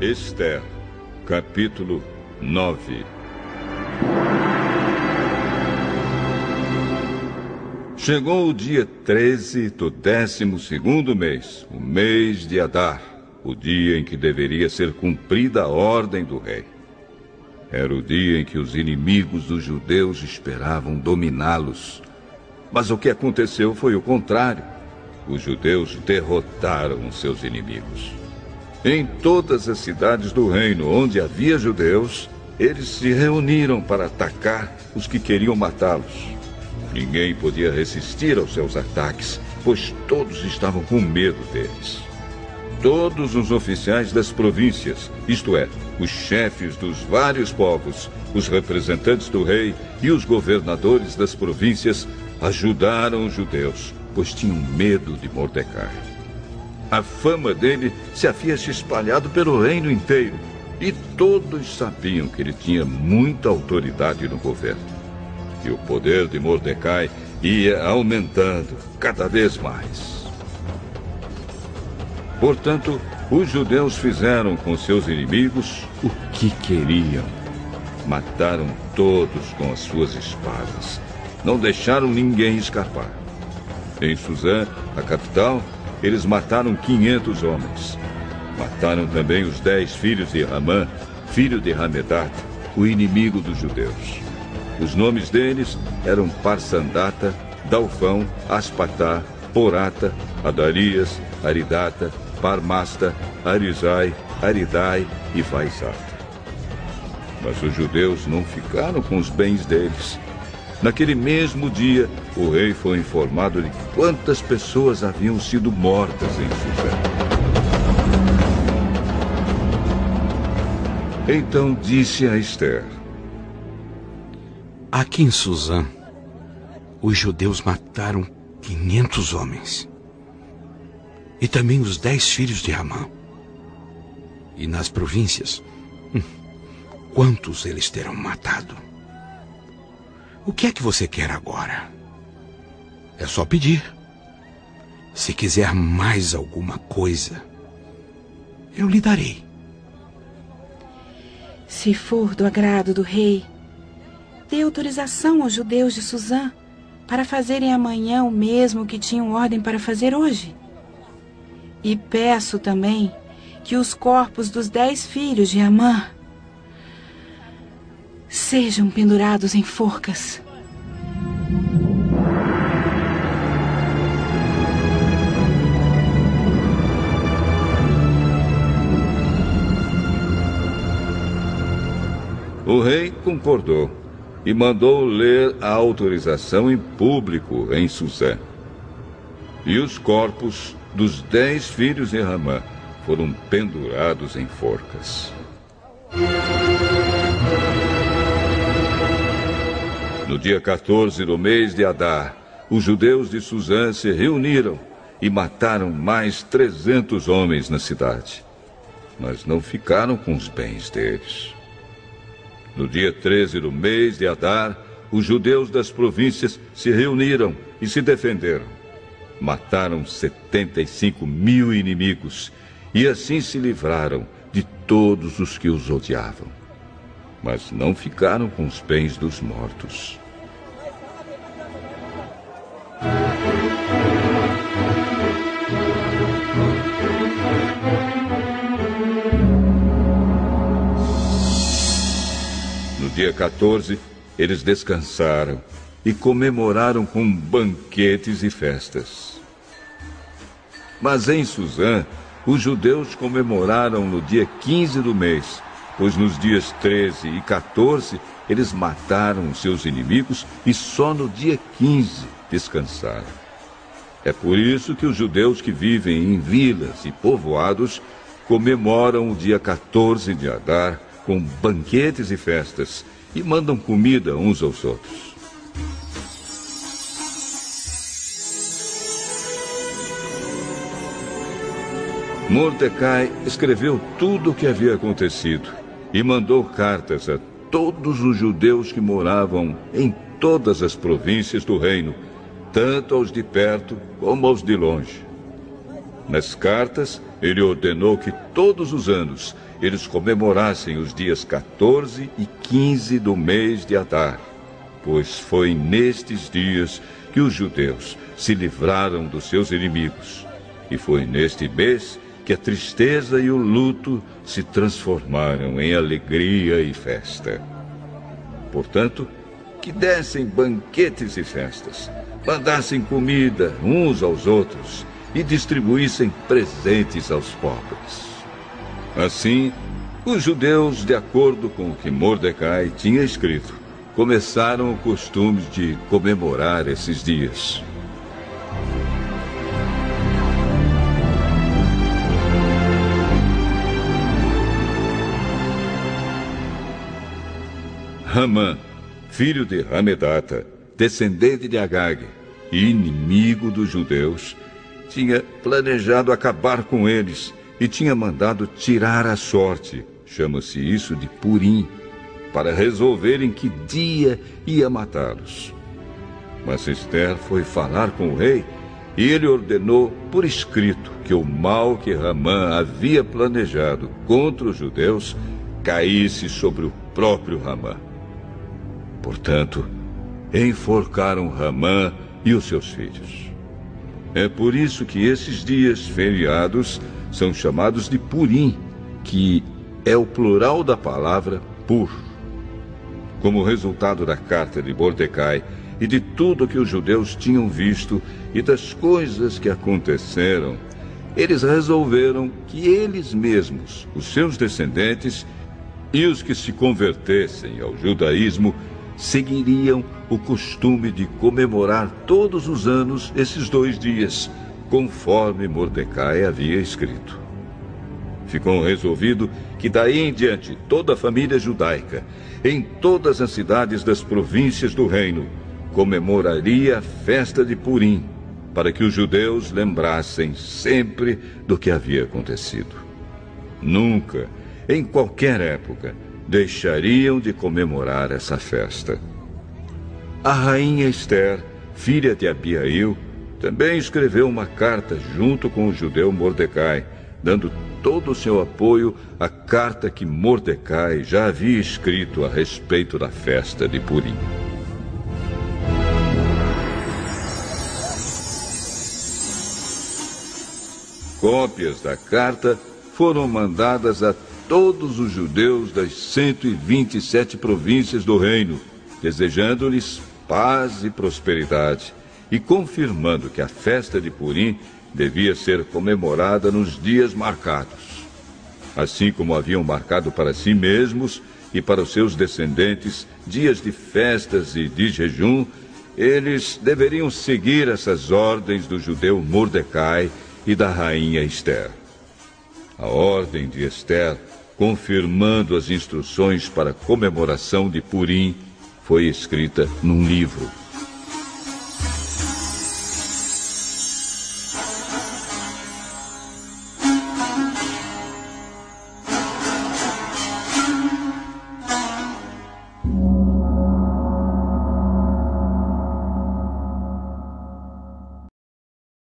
Ester, capítulo 9. Chegou o dia 13 do 12º mês, o mês de Adar, o dia em que deveria ser cumprida a ordem do rei. Era o dia em que os inimigos dos judeus esperavam dominá-los. Mas o que aconteceu foi o contrário. Os judeus derrotaram os seus inimigos. Em todas as cidades do reino onde havia judeus, eles se reuniram para atacar os que queriam matá-los. Ninguém podia resistir aos seus ataques, pois todos estavam com medo deles. Todos os oficiais das províncias, isto é, os chefes dos vários povos, os representantes do rei e os governadores das províncias, ajudaram os judeus, pois tinham medo de Mordecai. A fama dele se havia se espalhado pelo reino inteiro, e todos sabiam que ele tinha muita autoridade no governo. E o poder de Mordecai ia aumentando cada vez mais. Portanto, os judeus fizeram com seus inimigos o que queriam. Mataram todos com as suas espadas. Não deixaram ninguém escapar. Em Suzã, a capital, eles mataram 500 homens. Mataram também os 10 filhos de Ramã, filho de Hamedat, o inimigo dos judeus. Os nomes deles eram Parsandata, Dalfão, Aspatá, Porata, Adarias, Aridata, Parmasta, Arizai, Aridai e Vaizata. Mas os judeus não ficaram com os bens deles. Naquele mesmo dia, o rei foi informado de quantas pessoas haviam sido mortas em Suzã. Então disse a Ester: aqui em Suzã, os judeus mataram 500 homens. E também os 10 filhos de Ramã. E nas províncias, quantos eles terão matado? O que é que você quer agora? É só pedir. Se quiser mais alguma coisa, eu lhe darei. Se for do agrado do rei, dê autorização aos judeus de Suzã para fazerem amanhã o mesmo que tinham ordem para fazer hoje. E peço também que os corpos dos 10 filhos de Amã sejam pendurados em forcas. O rei concordou e mandou ler a autorização em público em Suzã. E os corpos dos 10 filhos de Ramã foram pendurados em forcas. No dia 14 do mês de Adar, os judeus de Suzã se reuniram e mataram mais 300 homens na cidade. Mas não ficaram com os bens deles. No dia 13 do mês de Adar, os judeus das províncias se reuniram e se defenderam. Mataram 75.000 inimigos e assim se livraram de todos os que os odiavam. Mas não ficaram com os bens dos mortos. No dia 14, eles descansaram e comemoraram com banquetes e festas. Mas em Suzã, os judeus comemoraram no dia 15 do mês, pois nos dias 13 e 14 eles mataram seus inimigos e só no dia 15 descansaram. É por isso que os judeus que vivem em vilas e povoados comemoram o dia 14 de Adar com banquetes e festas e mandam comida uns aos outros. Mordecai escreveu tudo o que havia acontecido e mandou cartas a todos os judeus que moravam em todas as províncias do reino, tanto aos de perto como aos de longe. Nas cartas, ele ordenou que todos os anos eles comemorassem os dias 14 e 15 do mês de Adar, pois foi nestes dias que os judeus se livraram dos seus inimigos, e foi neste mês que a tristeza e o luto se transformaram em alegria e festa. Portanto, que dessem banquetes e festas, mandassem comida uns aos outros e distribuíssem presentes aos pobres. Assim, os judeus, de acordo com o que Mordecai tinha escrito, começaram o costume de comemorar esses dias. Ramã, filho de Hamedata, descendente de Agag e inimigo dos judeus, tinha planejado acabar com eles e tinha mandado tirar a sorte, chama-se isso de Purim, para resolver em que dia ia matá-los. Mas Ester foi falar com o rei e ele ordenou por escrito que o mal que Ramã havia planejado contra os judeus caísse sobre o próprio Ramã. Portanto, enforcaram Ramã e os seus filhos. É por isso que esses dias feriados são chamados de Purim, que é o plural da palavra pur. Como resultado da carta de Mordecai e de tudo que os judeus tinham visto e das coisas que aconteceram, eles resolveram que eles mesmos, os seus descendentes e os que se convertessem ao judaísmo, seguiriam o costume de comemorar todos os anos esses 2 dias, conforme Mordecai havia escrito. Ficou resolvido que daí em diante toda a família judaica, em todas as cidades das províncias do reino, comemoraria a festa de Purim, para que os judeus lembrassem sempre do que havia acontecido. Nunca, em qualquer época, deixariam de comemorar essa festa. A rainha Ester, filha de Abiail, também escreveu uma carta junto com o judeu Mordecai, dando todo o seu apoio à carta que Mordecai já havia escrito a respeito da festa de Purim. Cópias da carta foram mandadas a todos os judeus das 127 províncias do reino, desejando-lhes paz e prosperidade, e confirmando que a festa de Purim devia ser comemorada nos dias marcados. Assim como haviam marcado para si mesmos e para os seus descendentes dias de festas e de jejum, eles deveriam seguir essas ordens do judeu Mordecai e da rainha Ester. A ordem de Ester, confirmando as instruções para a comemoração de Purim, foi escrita num livro.